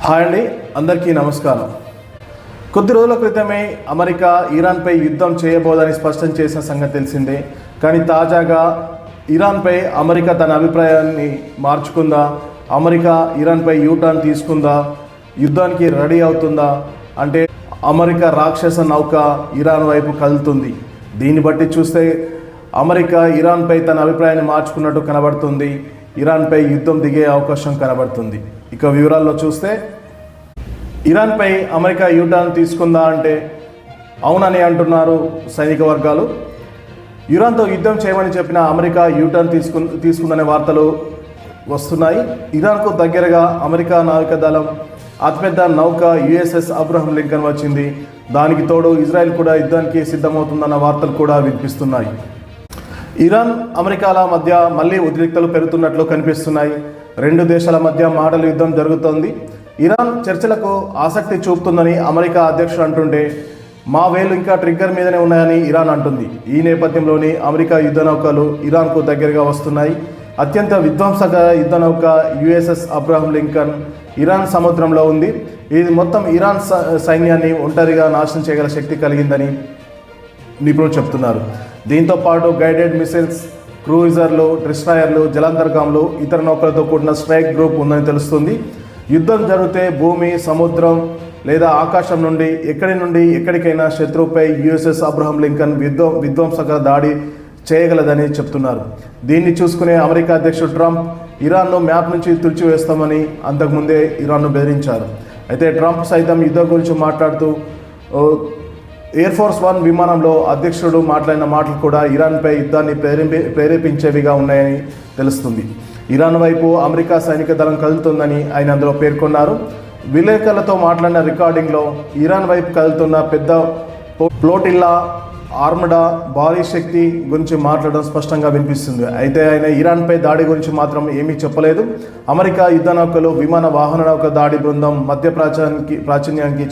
Hi అండి, అందరికీ నమస్కారం. కొద్ది రోజుల క్రితమే అమెరికా ఇరాన్పై యుద్ధం చేయబోదని స్పష్టం చేసిన సంగతి తెలిసిందే. కానీ తాజాగా ఇరాన్పై అమెరికా తన అభిప్రాయాన్ని మార్చుకుందా, అమెరికా ఇరాన్పై యూటర్న్ తీసుకుందా, యుద్ధానికి రెడీ అవుతుందా అంటే అమెరికా రాక్షస నౌక ఇరాన్ వైపు కదులుతుంది. దీన్ని బట్టి చూస్తే అమెరికా ఇరాన్పై తన అభిప్రాయాన్ని మార్చుకున్నట్టు కనబడుతుంది. ఇరాన్పై యుద్ధం దిగే అవకాశం కనబడుతుంది. ఇక వివరాల్లో చూస్తే ఇరాన్పై అమెరికా యూటర్న్ తీసుకుందా అంటే అవునని అంటున్నారు సైనిక వర్గాలు. ఇరాన్తో యుద్ధం చేయమని చెప్పిన అమెరికా యూటర్న్ తీసుకుందనే వార్తలు వస్తున్నాయి. ఇరాన్కు దగ్గరగా అమెరికా నావికాదళం అతిపెద్ద నౌక యుఎస్ఎస్ అబ్రహం లింకన్ వచ్చింది. దానికి తోడు ఇజ్రాయెల్ కూడా యుద్ధానికి సిద్ధమవుతుందన్న వార్తలు కూడా వినిపిస్తున్నాయి. ఇరాన్ అమెరికాల మధ్య మళ్ళీ ఉద్రిక్తలు పెరుగుతున్నట్లు కనిపిస్తున్నాయి. రెండు దేశాల మధ్య మాటల యుద్ధం జరుగుతోంది. ఇరాన్ చర్చలకు ఆసక్తి చూపుతుందని అమెరికా అధ్యక్షుడు అంటుంటే మా వేలు ఇంకా ట్రిగ్గర్ మీదనే ఉన్నాయని ఇరాన్ అంటుంది. ఈ నేపథ్యంలోనే అమెరికా యుద్ధ నౌకలు ఇరాన్కు దగ్గరగా వస్తున్నాయి. అత్యంత విధ్వంసక యుద్ధ నౌక యుఎస్ఎస్ అబ్రహం లింకన్ ఇరాన్ సముద్రంలో ఉంది. ఇది మొత్తం ఇరాన్ సైన్యాన్ని ఒంటరిగా నాశనం చేయగల శక్తి కలిగిందని నిపుణులు చెబుతున్నారు. దీంతో పాటు గైడెడ్ మిసైల్స్, క్రూయిజర్లు, డిస్ట్రాయర్లు, జలాంతర్గాములు, ఇతర నౌకలతో కూడిన స్ట్రైక్ గ్రూప్ ఉందని తెలుస్తుంది. యుద్ధం జరిగితే భూమి, సముద్రం లేదా ఆకాశం నుండి ఎక్కడికైనా శత్రువుపై యుఎస్ఎస్ అబ్రహం లింకన్ విధ్వంసక దాడి చేయగలదని చెప్తున్నారు. దీన్ని చూసుకునే అమెరికా అధ్యక్షుడు ట్రంప్ ఇరాన్ను మ్యాప్ నుంచి తుడిచివేస్తామని అంతకుముందే ఇరాన్ను బెదిరించారు. అయితే ట్రంప్ సైతం యుద్ధం గురించి మాట్లాడుతూ ఎయిర్ ఫోర్స్ 1 విమానంలో అధ్యక్షుడు మాట్లాడిన మాటలు కూడా ఇరాన్పై యుద్ధాన్ని ప్రేరేపించేవిగా ఉన్నాయని తెలుస్తుంది. ఇరాన్ వైపు అమెరికా సైనిక దళం కదులుతుందని ఆయన అందులో పేర్కొన్నారు. విలేకరులతో మాట్లాడిన రికార్డింగ్లో ఇరాన్ వైపు కదులుతున్న పెద్ద ఫ్లోటిల్లా, ఆర్మడా, భారీ శక్తి గురించి మాట్లాడడం స్పష్టంగా వినిపిస్తుంది. అయితే ఆయన ఇరాన్పై దాడి గురించి మాత్రం ఏమీ చెప్పలేదు. అమెరికా యుద్ధ నౌకలు, విమాన వాహన నౌక దాడి బృందం మధ్య ప్రాచుర్యానికి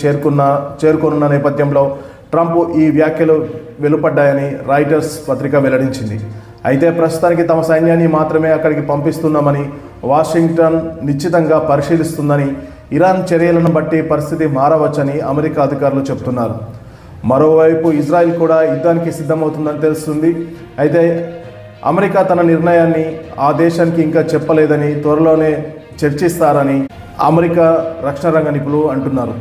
చేరుకోనున్న నేపథ్యంలో ట్రంప్ ఈ వ్యాఖ్యలు వెలువడ్డాయని రాయిటర్స్ పత్రిక వెల్లడించింది. అయితే ప్రస్తుతానికి తమ సైన్యాన్ని మాత్రమే అక్కడికి పంపిస్తున్నామని వాషింగ్టన్ నిశ్చితంగా పరిశీలిస్తుందని, ఇరాన్ చర్యలను బట్టి పరిస్థితి మారవచ్చని అమెరికా అధికారులు చెబుతున్నారు. మరోవైపు ఇజ్రాయెల్ కూడా యుద్ధానికి సిద్ధమవుతుందని తెలుస్తుంది. అయితే అమెరికా తన నిర్ణయాన్ని ఆ దేశానికి ఇంకా చెప్పలేదని, త్వరలోనే చర్చిస్తారని అమెరికా రక్షణ రంగ నిపుణులు అంటున్నారు.